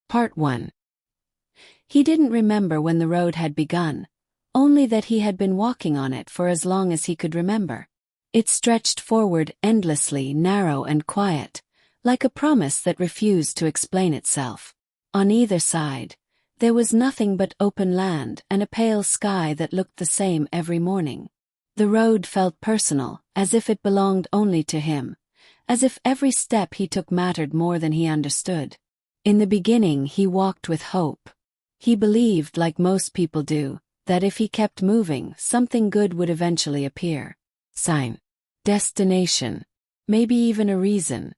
Part 1. He didn't remember when the road had begun, only that he had been walking on it for as long as he could remember. It stretched forward endlessly, narrow and quiet, like a promise that refused to explain itself. On either side, there was nothing but open land and a pale sky that looked the same every morning. The road felt personal, as if it belonged only to him, as if every step he took mattered more than he understood. In the beginning he walked with hope. He believed, like most people do, that if he kept moving, something good would eventually appear. Sign. Destination. Maybe even a reason.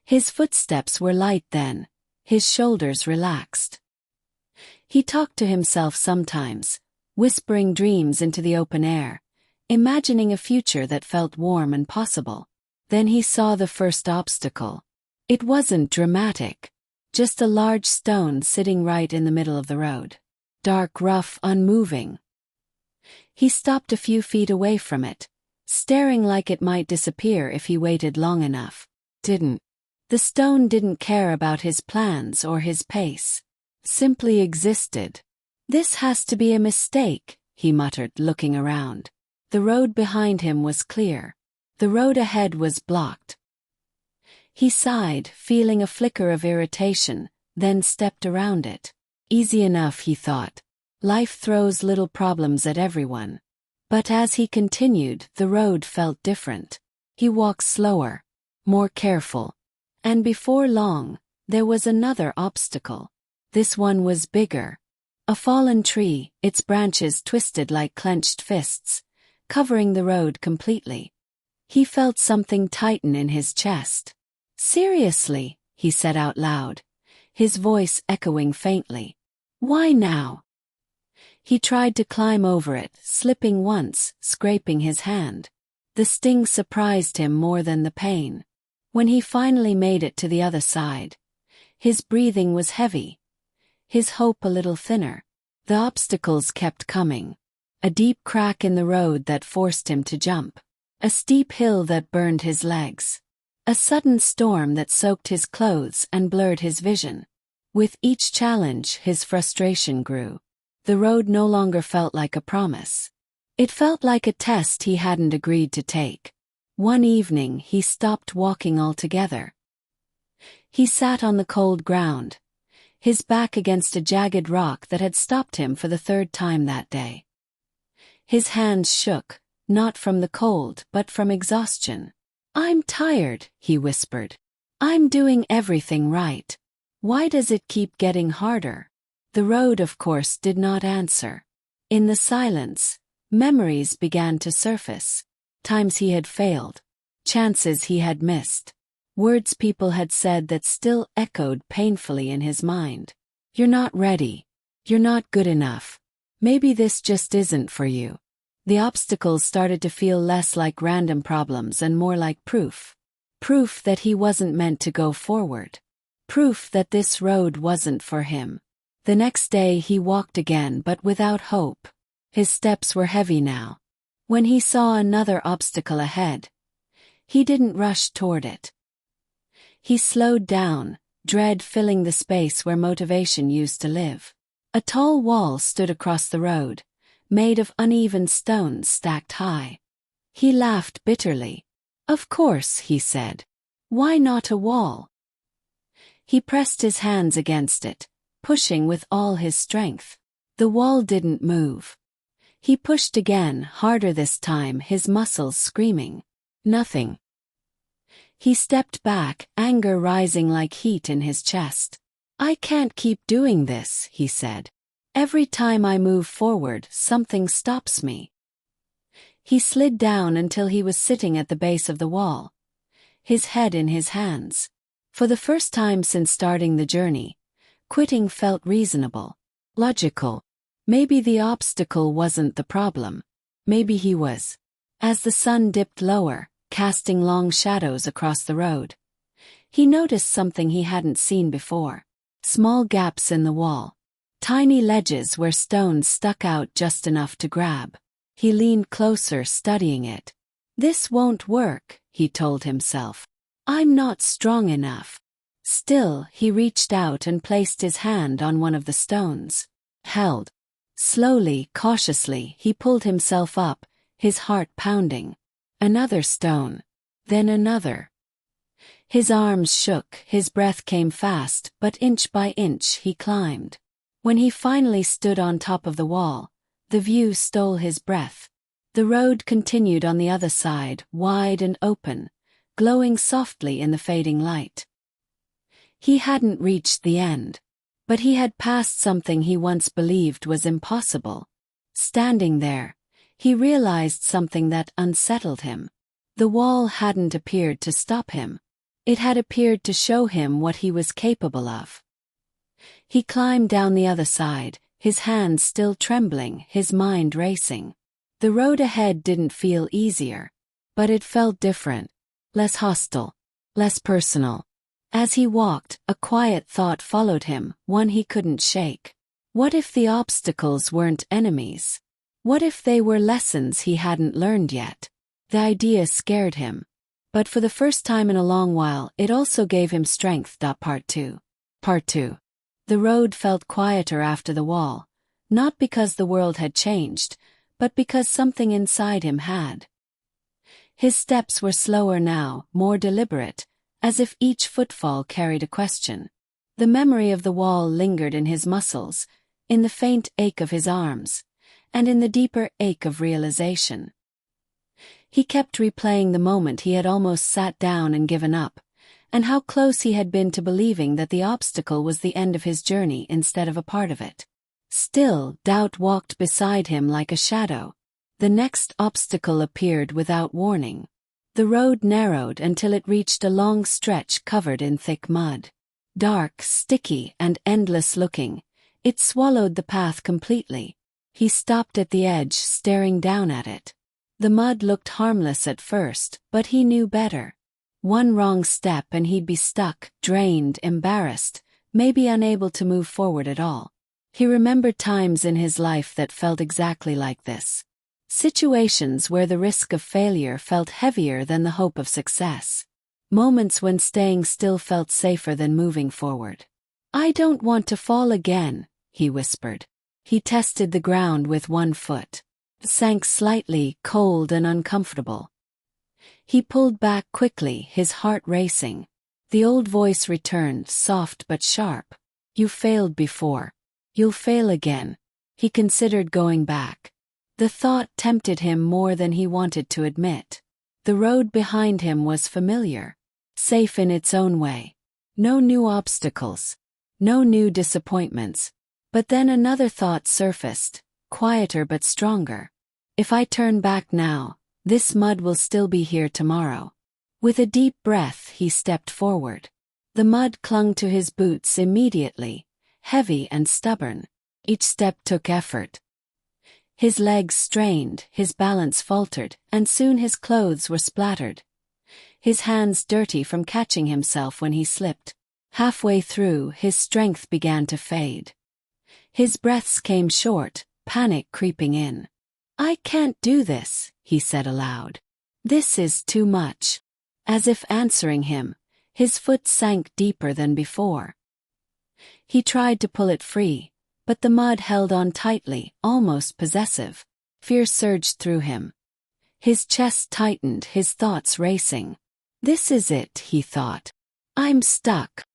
His footsteps were light then, his shoulders relaxed. He talked to himself sometimes, whispering dreams into the open air, imagining a future that felt warm and possible. Then he saw the first obstacle. It wasn't dramatic. Just a large stone sitting right in the middle of the road. Dark, rough, unmoving. He stopped a few feet away from it, staring like it might disappear if he waited long enough. The stone didn't care about his plans or his pace. Simply existed. "This has to be a mistake," he muttered, looking around. The road behind him was clear. The road ahead was blocked. He sighed, feeling a flicker of irritation, then stepped around it. Easy enough, he thought. Life throws little problems at everyone. But as he continued, the road felt different. He walked slower, more careful. And before long, there was another obstacle. This one was bigger. A fallen tree, its branches twisted like clenched fists, covering the road completely. He felt something tighten in his chest. "Seriously," he said out loud, his voice echoing faintly. "Why now?" He tried to climb over it, slipping once, scraping his hand. The sting surprised him more than the pain. When he finally made it to the other side, his breathing was heavy, his hope a little thinner. The obstacles kept coming. A deep crack in the road that forced him to jump. A steep hill that burned his legs. A sudden storm that soaked his clothes and blurred his vision. With each challenge, his frustration grew. The road no longer felt like a promise. It felt like a test he hadn't agreed to take. One evening, he stopped walking altogether. He sat on the cold ground, his back against a jagged rock that had stopped him for the third time that day. His hands shook, not from the cold but from exhaustion. "I'm tired," he whispered. "I'm doing everything right. Why does it keep getting harder?" The road, of course, did not answer. In the silence, memories began to surface. Times he had failed. Chances he had missed. Words people had said that still echoed painfully in his mind. "You're not ready. You're not good enough. Maybe this just isn't for you." The obstacles started to feel less like random problems and more like proof. Proof that he wasn't meant to go forward. Proof that this road wasn't for him. The next day he walked again, but without hope. His steps were heavy now. When he saw another obstacle ahead, he didn't rush toward it. He slowed down, dread filling the space where motivation used to live. A tall wall stood across the road, made of uneven stones stacked high. He laughed bitterly. "Of course," he said. "Why not a wall?" He pressed his hands against it, pushing with all his strength. The wall didn't move. He pushed again, harder this time, his muscles screaming. Nothing. He stepped back, anger rising like heat in his chest. "I can't keep doing this," he said. "Every time I move forward, something stops me." He slid down until he was sitting at the base of the wall, his head in his hands. For the first time since starting the journey, quitting felt reasonable, logical. Maybe the obstacle wasn't the problem. Maybe he was. As the sun dipped lower, casting long shadows across the road, he noticed something he hadn't seen before. Small gaps in the wall. Tiny ledges where stones stuck out just enough to grab. He leaned closer, studying it. "This won't work," he told himself. "I'm not strong enough." Still, he reached out and placed his hand on one of the stones. Held. Slowly, cautiously, he pulled himself up, his heart pounding. Another stone. Then another. His arms shook, his breath came fast, but inch by inch he climbed. When he finally stood on top of the wall, the view stole his breath. The road continued on the other side, wide and open, glowing softly in the fading light. He hadn't reached the end, but he had passed something he once believed was impossible. Standing there, he realized something that unsettled him. The wall hadn't appeared to stop him. It had appeared to show him what he was capable of. He climbed down the other side, his hands still trembling, his mind racing. The road ahead didn't feel easier, but it felt different, less hostile, less personal. As he walked, a quiet thought followed him, one he couldn't shake. What if the obstacles weren't enemies? What if they were lessons he hadn't learned yet? The idea scared him. But for the first time in a long while, it also gave him strength. Part 2. The road felt quieter after the wall, not because the world had changed, but because something inside him had. His steps were slower now, more deliberate, as if each footfall carried a question. The memory of the wall lingered in his muscles, in the faint ache of his arms, and in the deeper ache of realization. He kept replaying the moment he had almost sat down and given up, and how close he had been to believing that the obstacle was the end of his journey instead of a part of it. Still, doubt walked beside him like a shadow. The next obstacle appeared without warning. The road narrowed until it reached a long stretch covered in thick mud. Dark, sticky, and endless looking, it swallowed the path completely. He stopped at the edge, staring down at it. The mud looked harmless at first, but he knew better. One wrong step and he'd be stuck, drained, embarrassed, maybe unable to move forward at all. He remembered times in his life that felt exactly like this. Situations where the risk of failure felt heavier than the hope of success. Moments when staying still felt safer than moving forward. "I don't want to fall again," he whispered. He tested the ground with one foot. It sank slightly, cold and uncomfortable. He pulled back quickly, his heart racing. The old voice returned, soft but sharp. "You failed before. You'll fail again." He considered going back. The thought tempted him more than he wanted to admit. The road behind him was familiar, safe in its own way. No new obstacles, no new disappointments. But then another thought surfaced, quieter but stronger. "If I turn back now, this mud will still be here tomorrow." With a deep breath, he stepped forward. The mud clung to his boots immediately, heavy and stubborn. Each step took effort. His legs strained, his balance faltered, and soon his clothes were splattered. His hands dirty from catching himself when he slipped. Halfway through, his strength began to fade. His breaths came short, panic creeping in. "I can't do this," he said aloud. "This is too much." As if answering him, his foot sank deeper than before. He tried to pull it free, but the mud held on tightly, almost possessive. Fear surged through him. His chest tightened, his thoughts racing. "This is it," he thought. "I'm stuck."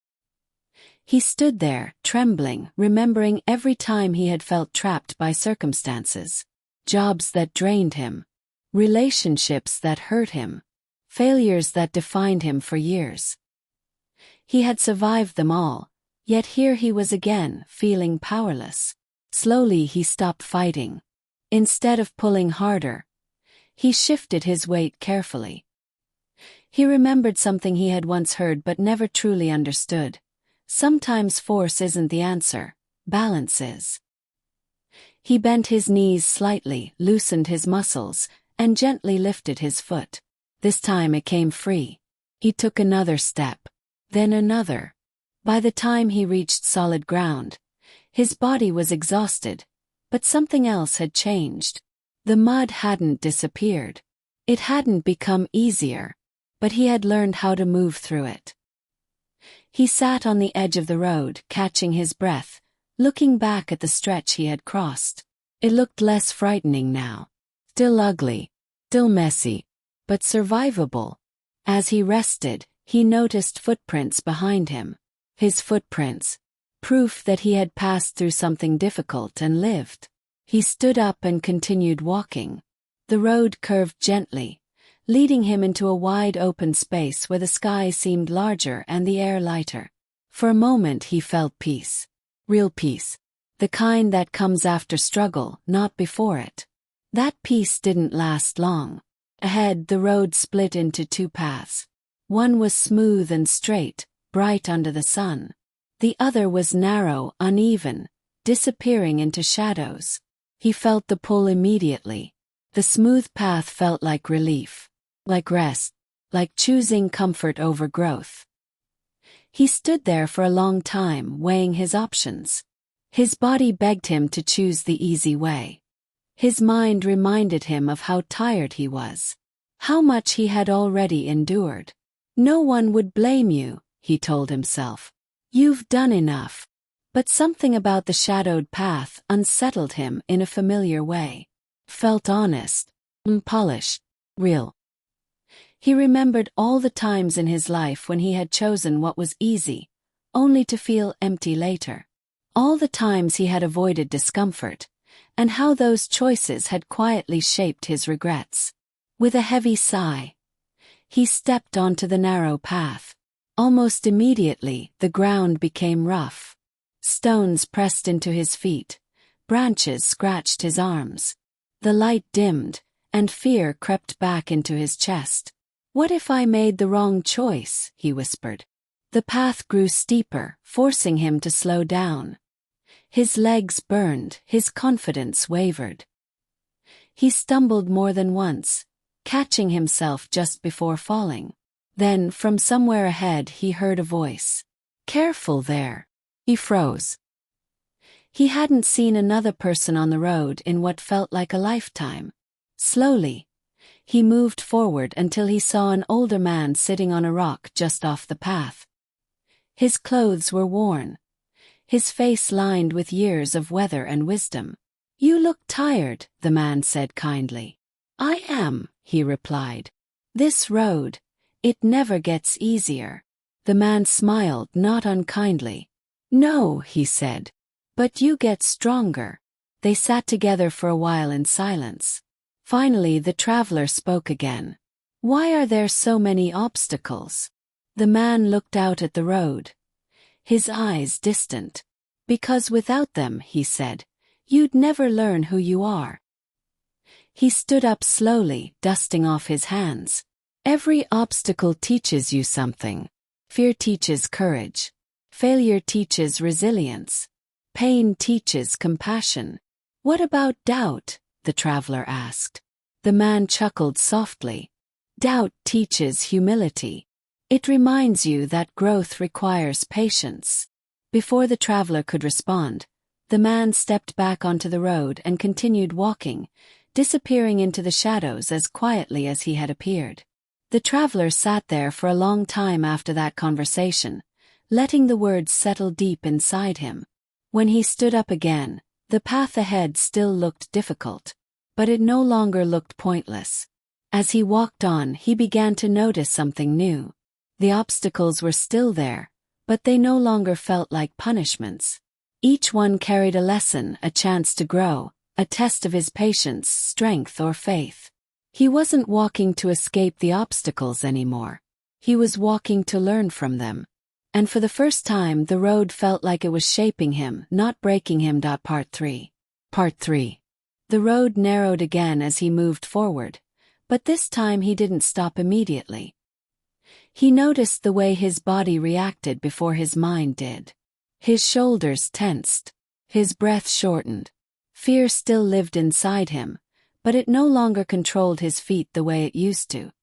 He stood there, trembling, remembering every time he had felt trapped by circumstances. Jobs that drained him. Relationships that hurt him. Failures that defined him for years. He had survived them all, yet here he was again, feeling powerless. Slowly he stopped fighting. Instead of pulling harder, he shifted his weight carefully. He remembered something he had once heard but never truly understood. Sometimes force isn't the answer, balance is. He bent his knees slightly, loosened his muscles, and gently lifted his foot. This time it came free. He took another step, then another. By the time he reached solid ground, his body was exhausted, but something else had changed. The mud hadn't disappeared. It hadn't become easier, but he had learned how to move through it. He sat on the edge of the road, catching his breath, looking back at the stretch he had crossed. It looked less frightening now. Still ugly, still messy, but survivable. As he rested, he noticed footprints behind him. His footprints. Proof that he had passed through something difficult and lived. He stood up and continued walking. The road curved gently, leading him into a wide open space where the sky seemed larger and the air lighter. For a moment he felt peace. Real peace. The kind that comes after struggle, not before it. That peace didn't last long. Ahead, the road split into two paths. One was smooth and straight, bright under the sun. The other was narrow, uneven, disappearing into shadows. He felt the pull immediately. The smooth path felt like relief, like rest, like choosing comfort over growth. He stood there for a long time, weighing his options. His body begged him to choose the easy way. His mind reminded him of how tired he was, how much he had already endured. No one would blame you, he told himself. You've done enough. But something about the shadowed path unsettled him in a familiar way. Felt honest, unpolished, real. He remembered all the times in his life when he had chosen what was easy, only to feel empty later. All the times he had avoided discomfort, and how those choices had quietly shaped his regrets. With a heavy sigh, he stepped onto the narrow path. Almost immediately, the ground became rough. Stones pressed into his feet, branches scratched his arms. The light dimmed, and fear crept back into his chest. What if I made the wrong choice? He whispered. The path grew steeper, forcing him to slow down. His legs burned, his confidence wavered. He stumbled more than once, catching himself just before falling. Then, from somewhere ahead, he heard a voice. Careful there. He froze. He hadn't seen another person on the road in what felt like a lifetime. Slowly, he moved forward until he saw an older man sitting on a rock just off the path. His clothes were worn, his face lined with years of weather and wisdom. You look tired, the man said kindly. I am, he replied. This road, it never gets easier. The man smiled, not unkindly. No, he said. But you get stronger. They sat together for a while in silence. Finally, the traveler spoke again. Why are there so many obstacles? The man looked out at the road, his eyes distant. Because without them, he said, you'd never learn who you are. He stood up slowly, dusting off his hands. Every obstacle teaches you something. Fear teaches courage. Failure teaches resilience. Pain teaches compassion. What about doubt? The traveler asked. The man chuckled softly. Doubt teaches humility. It reminds you that growth requires patience. Before the traveler could respond, the man stepped back onto the road and continued walking, disappearing into the shadows as quietly as he had appeared. The traveler sat there for a long time after that conversation, letting the words settle deep inside him. When he stood up again, the path ahead still looked difficult, but it no longer looked pointless. As he walked on, he began to notice something new. The obstacles were still there, but they no longer felt like punishments. Each one carried a lesson, a chance to grow, a test of his patience, strength, or faith. He wasn't walking to escape the obstacles anymore. He was walking to learn from them. And for the first time, the road felt like it was shaping him, not breaking him. Part 3. The road narrowed again as he moved forward, but this time he didn't stop immediately. He noticed the way his body reacted before his mind did. His shoulders tensed, his breath shortened. Fear still lived inside him, but it no longer controlled his feet the way it used to.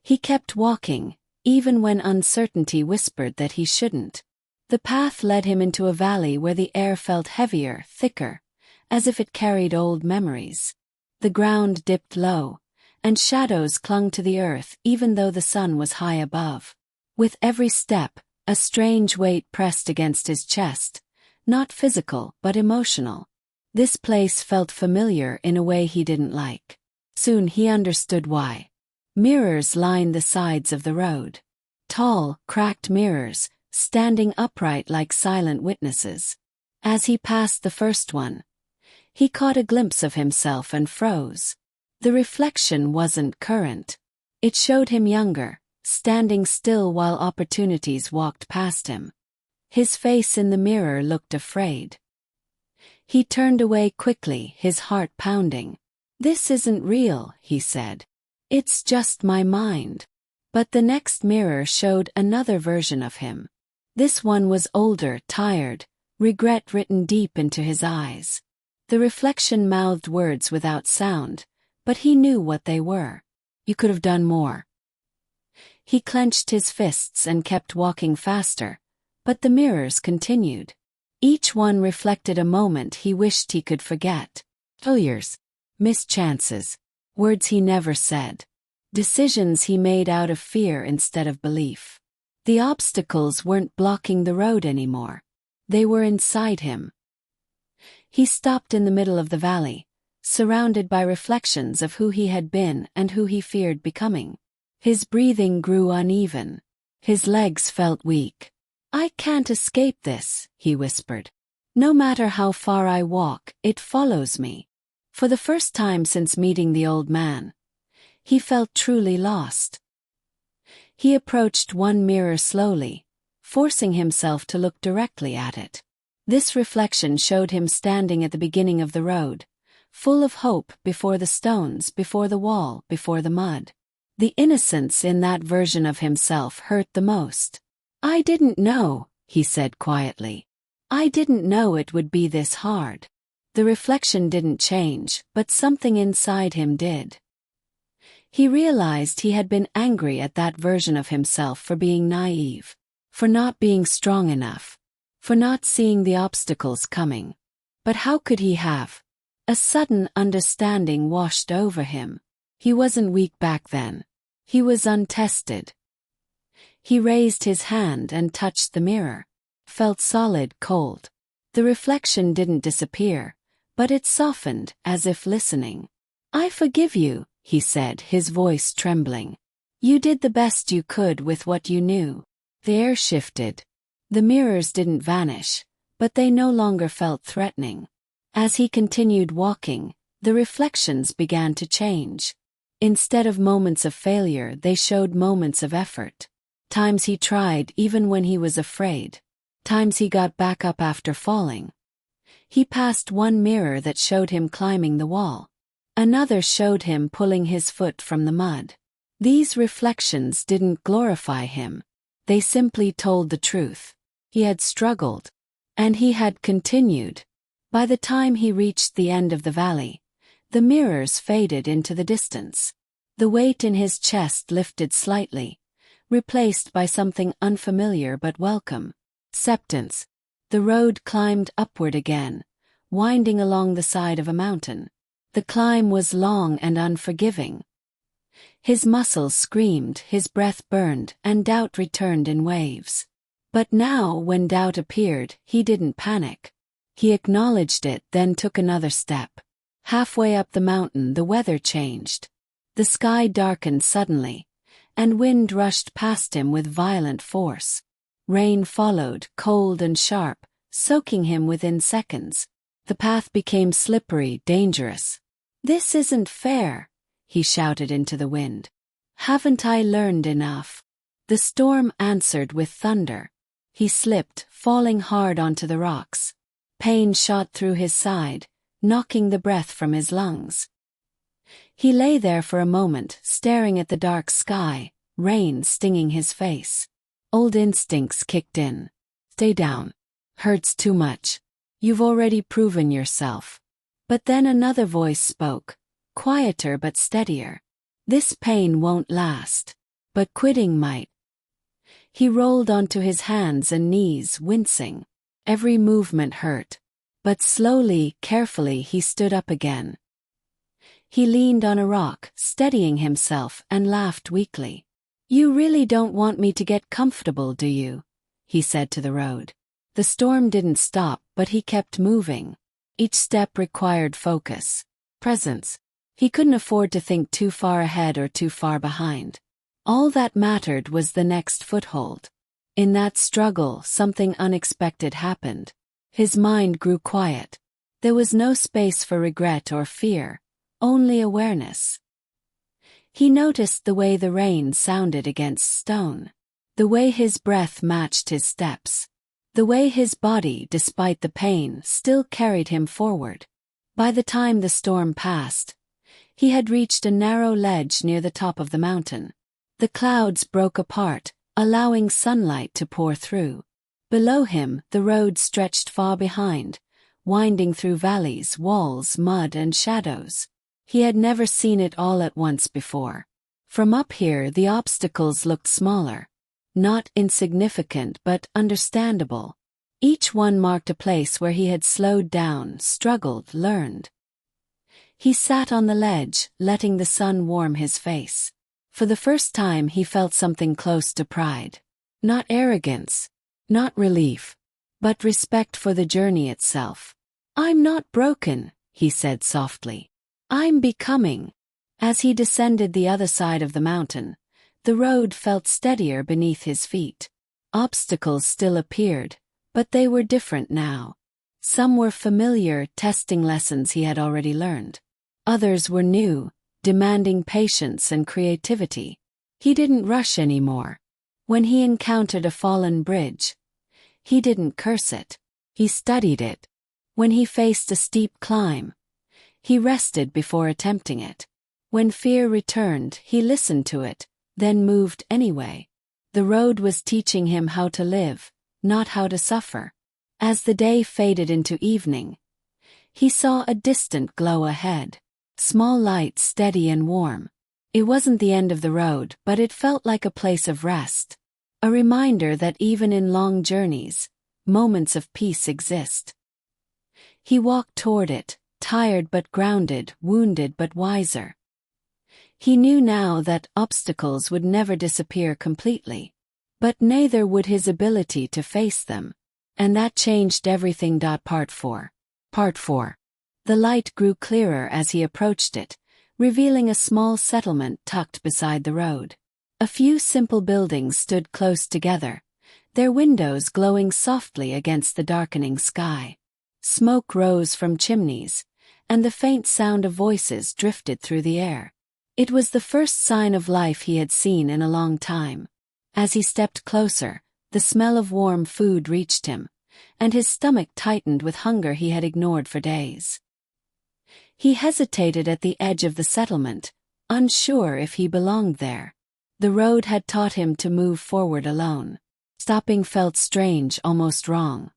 He kept walking, even when uncertainty whispered that he shouldn't. The path led him into a valley where the air felt heavier, thicker, as if it carried old memories. The ground dipped low, and shadows clung to the earth even though the sun was high above. With every step, A strange weight pressed against his chest, not physical but emotional. This place felt familiar in a way he didn't like. Soon he understood why. Mirrors lined the sides of the road. Tall, cracked mirrors, standing upright like silent witnesses. As he passed the first one, he caught a glimpse of himself and froze. The reflection wasn't current. It showed him younger, standing still while opportunities walked past him. His face in the mirror looked afraid. He turned away quickly, his heart pounding. "This isn't real," he said. "It's just my mind." But the next mirror showed another version of him. This one was older, tired, regret written deep into his eyes. The reflection mouthed words without sound, but he knew what they were. "You could have done more." He clenched his fists and kept walking faster, but the mirrors continued. Each one reflected a moment he wished he could forget. Failures, missed chances, words he never said, decisions he made out of fear instead of belief. The obstacles weren't blocking the road anymore. They were inside him. He stopped in the middle of the valley, surrounded by reflections of who he had been and who he feared becoming. His breathing grew uneven. His legs felt weak. "I can't escape this," he whispered. "No matter how far I walk, it follows me." For the first time since meeting the old man, he felt truly lost. He approached one mirror slowly, forcing himself to look directly at it. This reflection showed him standing at the beginning of the road, full of hope before the stones, before the wall, before the mud. The innocence in that version of himself hurt the most. "I didn't know," he said quietly. "I didn't know it would be this hard." The reflection didn't change, but something inside him did. He realized he had been angry at that version of himself for being naive, for not being strong enough, for not seeing the obstacles coming. But how could he have? A sudden understanding washed over him. He wasn't weak back then. He was untested. He raised his hand and touched the mirror. Felt solid, cold. The reflection didn't disappear, but it softened, as if listening. "I forgive you," he said, his voice trembling. "You did the best you could with what you knew." The air shifted. The mirrors didn't vanish, but they no longer felt threatening. As he continued walking, the reflections began to change. Instead of moments of failure, they showed moments of effort. Times he tried even when he was afraid. Times he got back up after falling. He passed one mirror that showed him climbing the wall. Another showed him pulling his foot from the mud. These reflections didn't glorify him. They simply told the truth. He had struggled. And he had continued. By the time he reached the end of the valley, the mirrors faded into the distance. The weight in his chest lifted slightly, replaced by something unfamiliar but welcome. Acceptance. The road climbed upward again, winding along the side of a mountain. The climb was long and unforgiving. His muscles screamed, his breath burned, and doubt returned in waves. But now, when doubt appeared, he didn't panic. He acknowledged it, then took another step. Halfway up the mountain, the weather changed. The sky darkened suddenly, and wind rushed past him with violent force. Rain followed, cold and sharp, soaking him within seconds. The path became slippery, dangerous. "This isn't fair," he shouted into the wind. "Haven't I learned enough?" The storm answered with thunder. He slipped, falling hard onto the rocks. Pain shot through his side, knocking the breath from his lungs. He lay there for a moment, staring at the dark sky, rain stinging his face. Old instincts kicked in. "Stay down. Hurts too much. You've already proven yourself." But then another voice spoke, quieter but steadier. "This pain won't last. But quitting might." He rolled onto his hands and knees, wincing. Every movement hurt. But slowly, carefully, he stood up again. He leaned on a rock, steadying himself, and laughed weakly. "You really don't want me to get comfortable, do you?" he said to the road. The storm didn't stop, but he kept moving. Each step required focus, presence. He couldn't afford to think too far ahead or too far behind. All that mattered was the next foothold. In that struggle, something unexpected happened. His mind grew quiet. There was no space for regret or fear, only awareness. He noticed the way the rain sounded against stone, the way his breath matched his steps, the way his body, despite the pain, still carried him forward. By the time the storm passed, he had reached a narrow ledge near the top of the mountain. The clouds broke apart, allowing sunlight to pour through. Below him, the road stretched far behind, winding through valleys, walls, mud, and shadows. He had never seen it all at once before. From up here, the obstacles looked smaller. Not insignificant, but understandable. Each one marked a place where he had slowed down, struggled, learned. He sat on the ledge, letting the sun warm his face. For the first time he felt something close to pride. Not arrogance, not relief, but respect for the journey itself. "I'm not broken," he said softly. "I'm becoming." As he descended the other side of the mountain, the road felt steadier beneath his feet. Obstacles still appeared, but they were different now. Some were familiar, testing lessons he had already learned. Others were new, demanding patience and creativity. He didn't rush anymore. When he encountered a fallen bridge, he didn't curse it. He studied it. When he faced a steep climb, he rested before attempting it. When fear returned, he listened to it, then moved anyway. The road was teaching him how to live, not how to suffer. As the day faded into evening, he saw a distant glow ahead. Small light, steady and warm. It wasn't the end of the road, but it felt like a place of rest. A reminder that even in long journeys, moments of peace exist. He walked toward it, tired but grounded, wounded but wiser. He knew now that obstacles would never disappear completely, but neither would his ability to face them. And that changed everything. Part 4. The light grew clearer as he approached it, revealing a small settlement tucked beside the road. A few simple buildings stood close together, their windows glowing softly against the darkening sky. Smoke rose from chimneys, and the faint sound of voices drifted through the air. It was the first sign of life he had seen in a long time. As he stepped closer, the smell of warm food reached him, and his stomach tightened with hunger he had ignored for days. He hesitated at the edge of the settlement, unsure if he belonged there. The road had taught him to move forward alone. Stopping felt strange, almost wrong.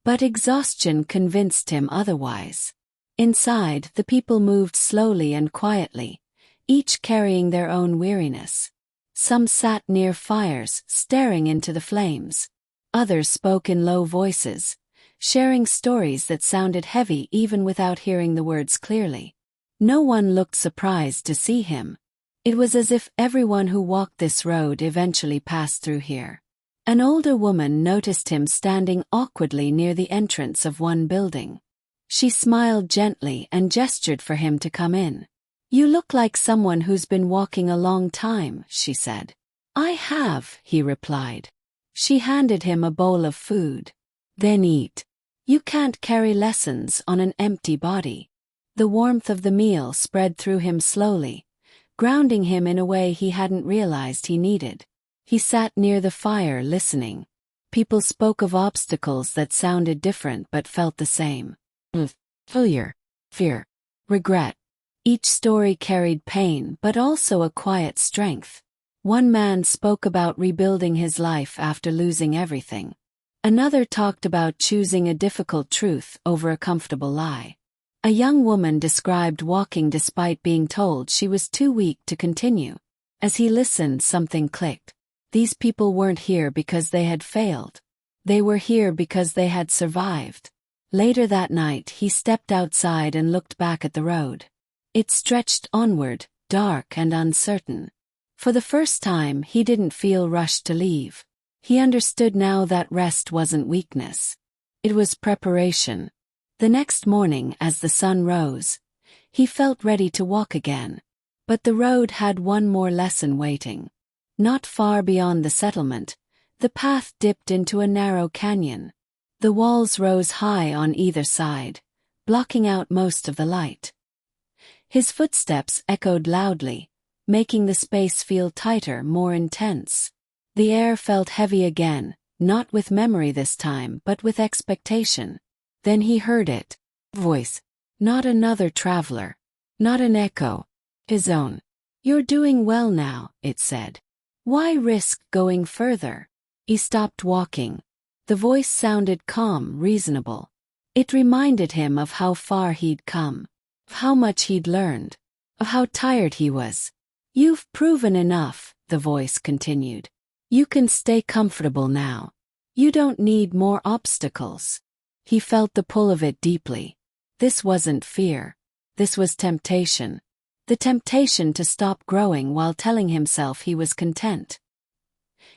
But exhaustion convinced him otherwise. Inside, the people moved slowly and quietly, each carrying their own weariness. Some sat near fires, staring into the flames. Others spoke in low voices, sharing stories that sounded heavy even without hearing the words clearly. No one looked surprised to see him. It was as if everyone who walked this road eventually passed through here. An older woman noticed him standing awkwardly near the entrance of one building. She smiled gently and gestured for him to come in. "You look like someone who's been walking a long time," she said. "I have," he replied. She handed him a bowl of food. "Then eat. You can't carry lessons on an empty body." The warmth of the meal spread through him slowly, grounding him in a way he hadn't realized he needed. He sat near the fire listening. People spoke of obstacles that sounded different but felt the same. Failure, fear, regret. Each story carried pain but also a quiet strength. One man spoke about rebuilding his life after losing everything. Another talked about choosing a difficult truth over a comfortable lie. A young woman described walking despite being told she was too weak to continue. As he listened, something clicked. These people weren't here because they had failed. They were here because they had survived. Later that night, he stepped outside and looked back at the road. It stretched onward, dark and uncertain. For the first time, he didn't feel rushed to leave. He understood now that rest wasn't weakness. It was preparation. The next morning, as the sun rose, he felt ready to walk again. But the road had one more lesson waiting. Not far beyond the settlement, the path dipped into a narrow canyon. The walls rose high on either side, blocking out most of the light. His footsteps echoed loudly, making the space feel tighter, more intense. The air felt heavy again, not with memory this time but with expectation. Then he heard it. Voice. Not another traveler. Not an echo. His own. "You're doing well now," it said. "Why risk going further?" He stopped walking. The voice sounded calm, reasonable. It reminded him of how far he'd come, of how much he'd learned, of how tired he was. "You've proven enough," the voice continued. "You can stay comfortable now. You don't need more obstacles." He felt the pull of it deeply. This wasn't fear. This was temptation. The temptation to stop growing while telling himself he was content.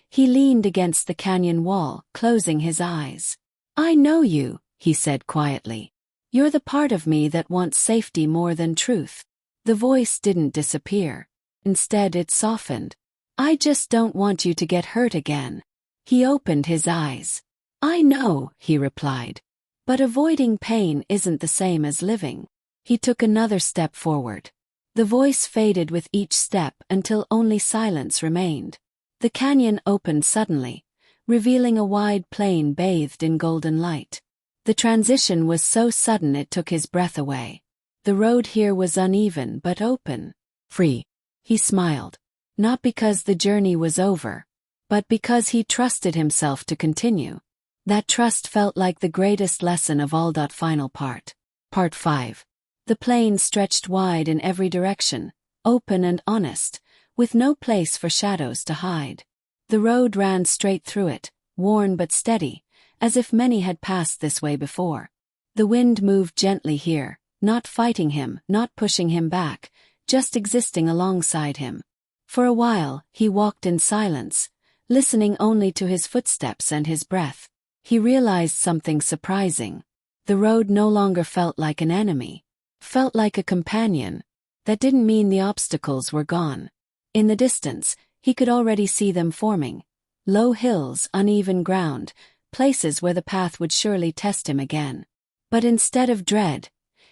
He leaned against the canyon wall, closing his eyes. "I know you," he said quietly. "You're the part of me that wants safety more than truth." The voice didn't disappear. Instead, it softened. "I just don't want you to get hurt again." He opened his eyes. "I know," he replied. "But avoiding pain isn't the same as living." He took another step forward. The voice faded with each step until only silence remained. The canyon opened suddenly, revealing a wide plain bathed in golden light. The transition was so sudden it took his breath away. The road here was uneven but open. Free. He smiled. Not because the journey was over, but because he trusted himself to continue. That trust felt like the greatest lesson of all. Final part. Part 5. The plain stretched wide in every direction, open and honest, with no place for shadows to hide. The road ran straight through it, worn but steady, as if many had passed this way before. The wind moved gently here, not fighting him, not pushing him back, just existing alongside him. For a while, he walked in silence, listening only to his footsteps and his breath. He realized something surprising. The road no longer felt like an enemy. Felt like a companion. That didn't mean the obstacles were gone. In the distance, he could already see them forming. Low hills, uneven ground, places where the path would surely test him again. But instead of dread,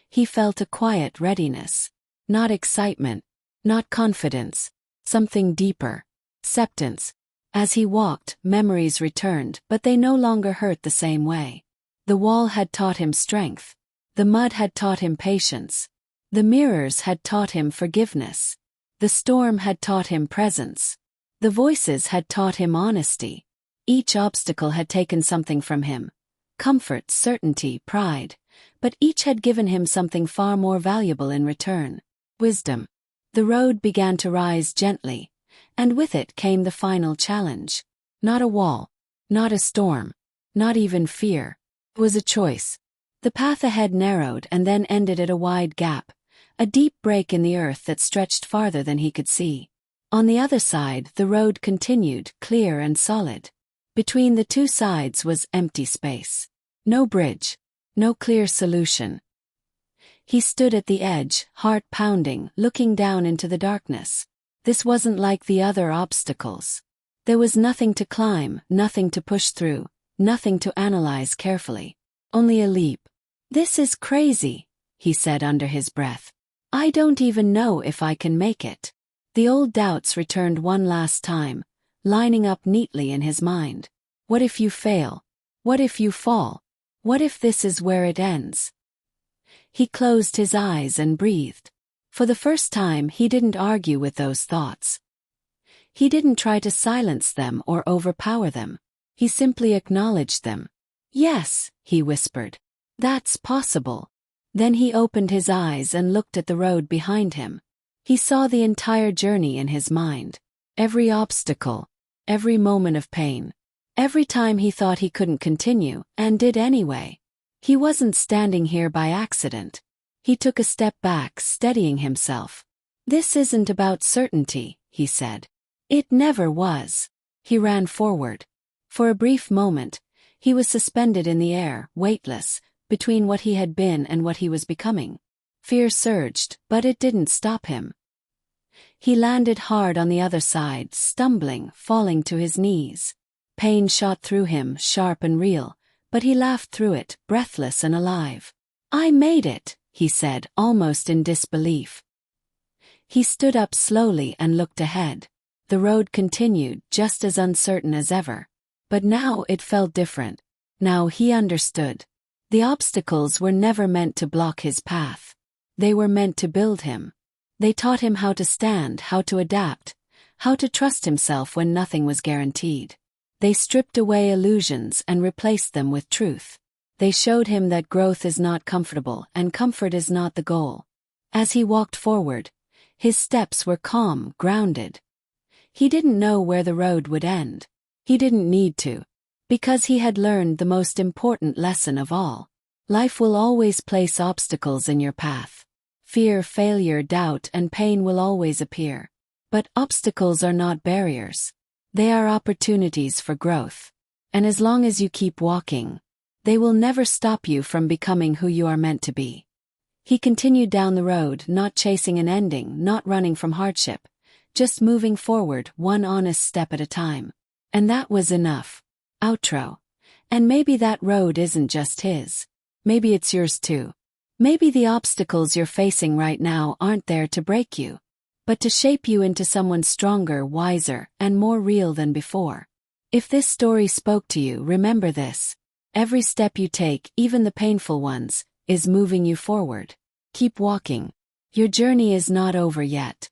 he felt a quiet readiness. Not excitement, not confidence, something deeper. Acceptance. As he walked, memories returned, but they no longer hurt the same way. The wall had taught him strength. The mud had taught him patience. The mirrors had taught him forgiveness. The storm had taught him presence. The voices had taught him honesty. Each obstacle had taken something from him. Comfort, certainty, pride. But each had given him something far more valuable in return. Wisdom. The road began to rise gently, and with it came the final challenge. Not a wall. Not a storm. Not even fear. It was a choice. The path ahead narrowed and then ended at a wide gap, a deep break in the earth that stretched farther than he could see. On the other side, the road continued, clear and solid. Between the two sides was empty space. No bridge. No clear solution. He stood at the edge, heart pounding, looking down into the darkness. This wasn't like the other obstacles. There was nothing to climb, nothing to push through, nothing to analyze carefully. Only a leap. "This is crazy," he said under his breath. "I don't even know if I can make it." The old doubts returned one last time, lining up neatly in his mind. What if you fail? What if you fall? What if this is where it ends? He closed his eyes and breathed. For the first time, he didn't argue with those thoughts. He didn't try to silence them or overpower them. He simply acknowledged them. "Yes," he whispered. "That's possible." Then he opened his eyes and looked at the road behind him. He saw the entire journey in his mind. Every obstacle, every moment of pain, every time he thought he couldn't continue, and did anyway. He wasn't standing here by accident. He took a step back, steadying himself. "This isn't about certainty," he said. "It never was." He ran forward. For a brief moment, he was suspended in the air, weightless, between what he had been and what he was becoming. Fear surged, but it didn't stop him. He landed hard on the other side, stumbling, falling to his knees. Pain shot through him, sharp and real, but he laughed through it, breathless and alive. "I made it," he said, almost in disbelief. He stood up slowly and looked ahead. The road continued, just as uncertain as ever. But now it felt different. Now he understood. The obstacles were never meant to block his path. They were meant to build him. They taught him how to stand, how to adapt, how to trust himself when nothing was guaranteed. They stripped away illusions and replaced them with truth. They showed him that growth is not comfortable and comfort is not the goal. As he walked forward, his steps were calm, grounded. He didn't know where the road would end. He didn't need to. Because he had learned the most important lesson of all. Life will always place obstacles in your path. Fear, failure, doubt, and pain will always appear. But obstacles are not barriers. They are opportunities for growth. And as long as you keep walking, they will never stop you from becoming who you are meant to be. He continued down the road, not chasing an ending, not running from hardship, just moving forward, one honest step at a time. And that was enough. Outro. And maybe that road isn't just his. Maybe it's yours too. Maybe the obstacles you're facing right now aren't there to break you, but to shape you into someone stronger, wiser, and more real than before. If this story spoke to you, remember this. Every step you take, even the painful ones, is moving you forward. Keep walking. Your journey is not over yet.